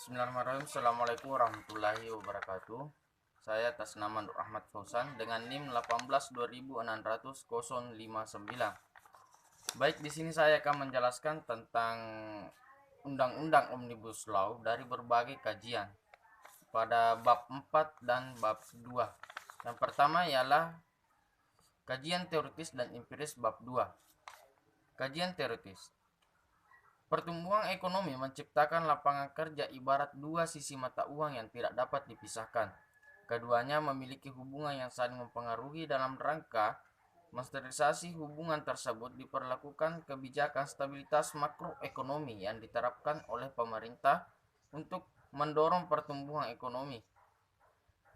Bismillahirrahmanirrahim. Assalamualaikum warahmatullahi wabarakatuh. Saya atas nama Nur Ahmad Fauzan dengan NIM 18 Baik, di sini saya akan menjelaskan tentang Undang-Undang Omnibus Law dari berbagai kajian pada bab 4 dan bab 2. Yang pertama ialah kajian teoritis dan empiris bab 2. Kajian teoritis. Pertumbuhan ekonomi menciptakan lapangan kerja ibarat dua sisi mata uang yang tidak dapat dipisahkan. Keduanya memiliki hubungan yang saling mempengaruhi. Dalam rangka menstabilisasi hubungan tersebut diperlakukan kebijakan stabilitas makroekonomi yang diterapkan oleh pemerintah untuk mendorong pertumbuhan ekonomi.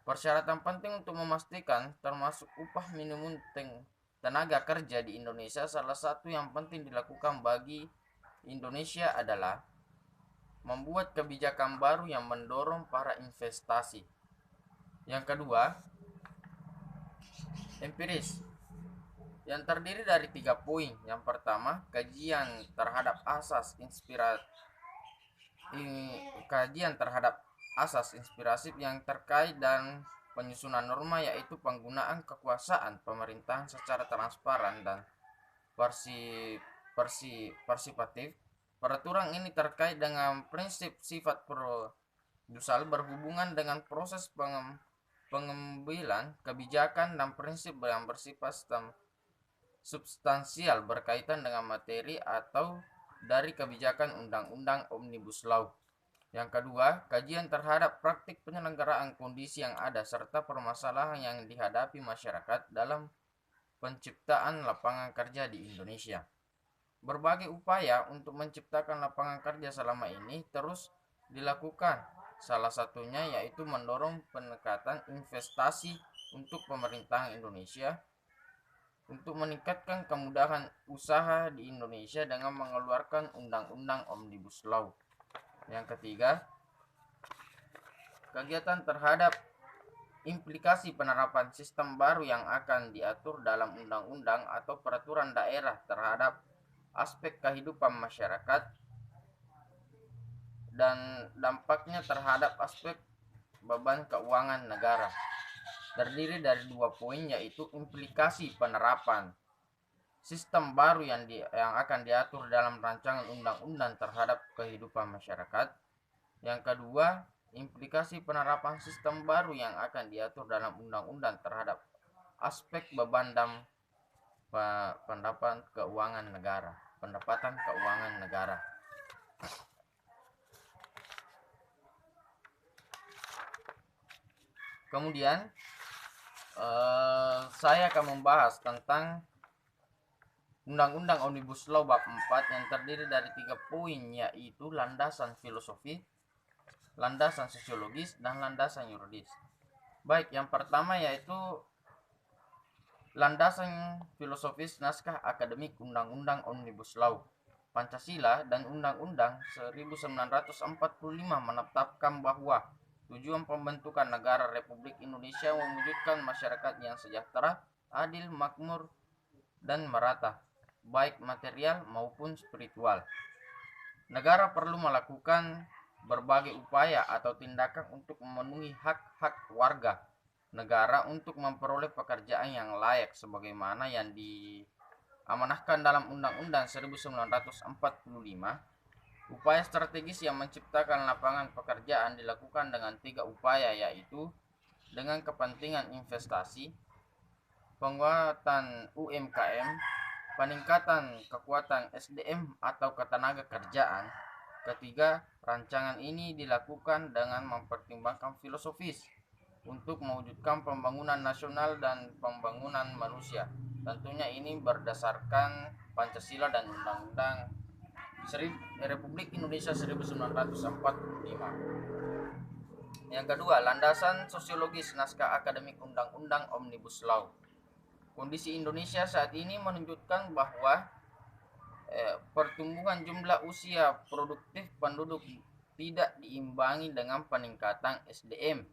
Persyaratan penting untuk memastikan termasuk upah minimum tenaga kerja di Indonesia. Salah satu yang penting dilakukan bagi Indonesia adalah membuat kebijakan baru yang mendorong para investasi. Yang kedua, empiris, yang terdiri dari 3 poin. Yang pertama, kajian terhadap asas inspirasi yang terkait dan penyusunan norma, yaitu penggunaan kekuasaan pemerintahan secara transparan dan partisipatif. Peraturan ini terkait dengan prinsip sifat produsal berhubungan dengan proses pengambilan kebijakan dan prinsip yang bersifat substansial berkaitan dengan materi atau dari kebijakan undang-undang Omnibus Law. Yang kedua, kajian terhadap praktik penyelenggaraan kondisi yang ada serta permasalahan yang dihadapi masyarakat dalam penciptaan lapangan kerja di Indonesia. Berbagai upaya untuk menciptakan lapangan kerja selama ini terus dilakukan. Salah satunya yaitu mendorong pendekatan investasi untuk pemerintahan Indonesia untuk meningkatkan kemudahan usaha di Indonesia dengan mengeluarkan undang-undang Omnibus Law. Yang ketiga, kegiatan terhadap implikasi penerapan sistem baru yang akan diatur dalam undang-undang atau peraturan daerah terhadap aspek kehidupan masyarakat dan dampaknya terhadap aspek beban keuangan negara. Terdiri dari 2 poin, yaitu implikasi penerapan sistem baru yang akan diatur dalam rancangan undang-undang terhadap kehidupan masyarakat. Yang kedua, implikasi penerapan sistem baru yang akan diatur dalam undang-undang terhadap aspek beban dan pendapatan keuangan negara. Kemudian saya akan membahas tentang Undang-Undang Omnibus Law bab 4 yang terdiri dari 3 poin, yaitu landasan filosofi, landasan sosiologis, dan landasan yuridis. Baik, yang pertama yaitu landasan filosofis naskah akademik Undang-Undang Omnibus Law. Pancasila dan Undang-Undang 1945 menetapkan bahwa tujuan pembentukan negara Republik Indonesia mewujudkan masyarakat yang sejahtera, adil, makmur, dan merata, baik material maupun spiritual. Negara perlu melakukan berbagai upaya atau tindakan untuk memenuhi hak-hak warga negara untuk memperoleh pekerjaan yang layak sebagaimana yang diamanahkan dalam Undang-Undang 1945. Upaya strategis yang menciptakan lapangan pekerjaan dilakukan dengan 3 upaya, yaitu dengan kepentingan investasi, penguatan UMKM, peningkatan kekuatan SDM atau ketenaga kerjaan. Ketiga, rancangan ini dilakukan dengan mempertimbangkan filosofis untuk mewujudkan pembangunan nasional dan pembangunan manusia. Tentunya ini berdasarkan Pancasila dan Undang-Undang Republik Indonesia 1945. Yang kedua, landasan sosiologis naskah akademik Undang-Undang Omnibus Law. Kondisi Indonesia saat ini menunjukkan bahwa pertumbuhan jumlah usia produktif penduduk tidak diimbangi dengan peningkatan SDM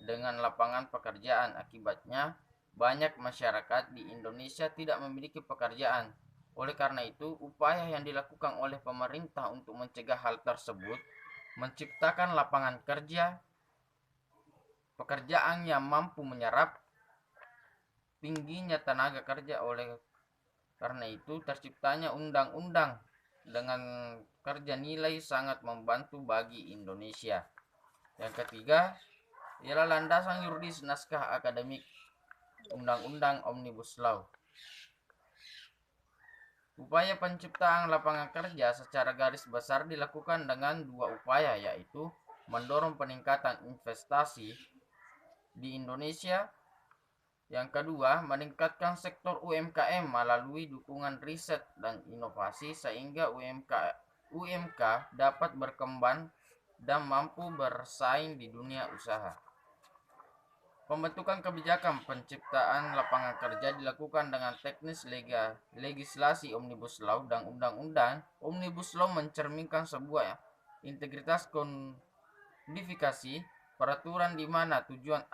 dengan lapangan pekerjaan. Akibatnya, banyak masyarakat di Indonesia tidak memiliki pekerjaan. Oleh karena itu, upaya yang dilakukan oleh pemerintah untuk mencegah hal tersebut menciptakan lapangan kerja, pekerjaan yang mampu menyerap tingginya tenaga kerja. Oleh karena itu terciptanya undang-undang dengan kerja nilai sangat membantu bagi Indonesia. Yang ketiga ialah landasan yuridis naskah akademik Undang-Undang Omnibus Law. Upaya penciptaan lapangan kerja secara garis besar dilakukan dengan dua upaya, yaitu mendorong peningkatan investasi di Indonesia. Yang kedua, meningkatkan sektor UMKM melalui dukungan riset dan inovasi sehingga UMK dapat berkembang dan mampu bersaing di dunia usaha. Pembentukan kebijakan penciptaan lapangan kerja dilakukan dengan teknis legislasi Omnibus Law dan Undang-Undang Omnibus Law mencerminkan sebuah integritas kodifikasi peraturan di mana tujuan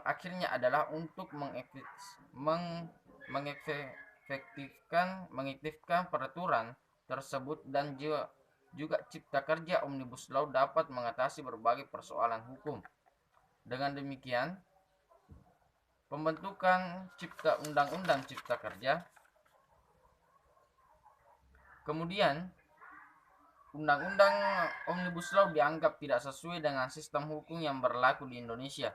akhirnya adalah untuk mengefektifkan peraturan tersebut, dan juga Cipta Kerja Omnibus Law dapat mengatasi berbagai persoalan hukum. Dengan demikian, pembentukan Undang-Undang Cipta Kerja, kemudian Undang-Undang Omnibus Law dianggap tidak sesuai dengan sistem hukum yang berlaku di Indonesia.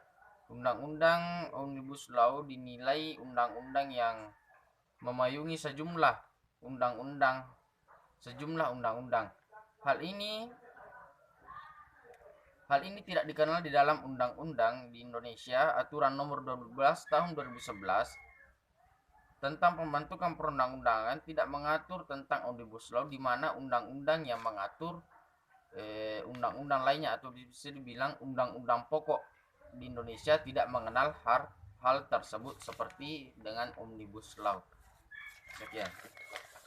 Undang-Undang Omnibus Law dinilai undang-undang yang memayungi sejumlah undang-undang. Hal ini tidak dikenal di dalam undang-undang di Indonesia. Aturan Nomor 12 Tahun 2011 tentang pembentukan perundang-undangan tidak mengatur tentang Omnibus Law, di mana undang-undang yang mengatur undang-undang lainnya atau bisa dibilang undang-undang pokok di Indonesia tidak mengenal hal tersebut seperti dengan Omnibus Law. Sekian.